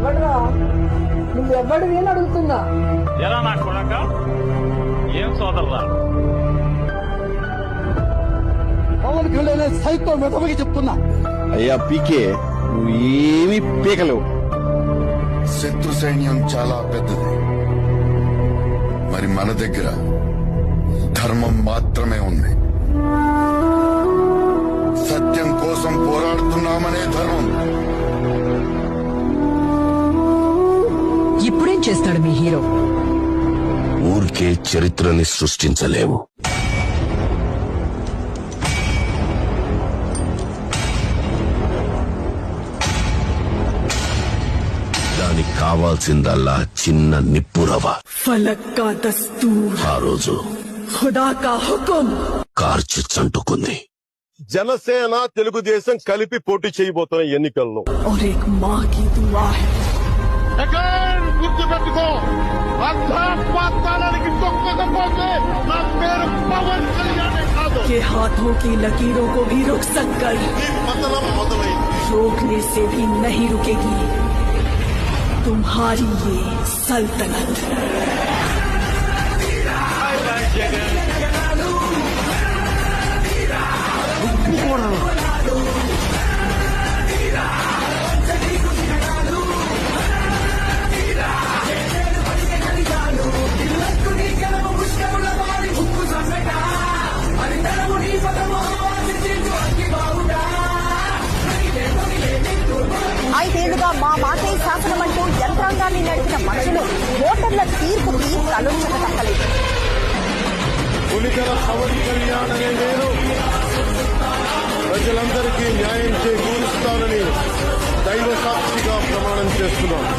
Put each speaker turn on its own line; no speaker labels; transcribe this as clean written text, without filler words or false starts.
ఎవడరా నువ్వెవడివి అని అడుగుతున్నా.
ఎలా నా కొడక ఏం సోదరురా?
పవన్ కళ్యాణ్ సైతం మెదవకి చెప్తున్నా.
అయ్యా పీకే, నువ్వు ఏమీ పీకలేవు.
శత్రు సైన్యం చాలా పెద్దది. మరి మన దగ్గర ధర్మం మాత్రమే ఉంది. సత్యం కోసం పోరాడుతున్నామనే ధర్మం.
ఇప్పుడేం చేస్తాడు మీ హీరో?
ఊరికే చరిత్రని సృష్టించలేము. దానికి కావాల్సిందల్లా చిన్న నిప్పురవ.
ఫలక్ కా దస్తూర్,
ఆ రోజు
ఖుదా కా హుకుం
కార్చి చంటుకుంది.
జనసేన తెలుగుదేశం కలిపి పోటీ చేయబోతున్న ఎన్నికల్లో
और एक माँ की दुआ है.
గుర్తుపెట్టుకో, అర్థాత్మానికి తొక్కకపోతే నా పేరు పవన్ కళ్యాణ్ కాదు.
के हाथों की लकीरों को भी रुक सककर
ఈ పతనం మొదలైంది.
रोकने से भी नहीं रुकेगी तुम्हारी ये सल्तनत.
ఐదేళ్లుగా మా మాటే శాసనమంటూ యంత్రాంగాన్ని నడిపిన మనుషులు ఓటర్ల తీర్పుకి తలొంచక తప్పలేదు.
పులికల పవన్ కళ్యాణ్ అనే నేను ప్రజలందరికీ న్యాయం చేకూరుస్తానని దైవ సాక్షిగా ప్రమాణం చేస్తున్నాను.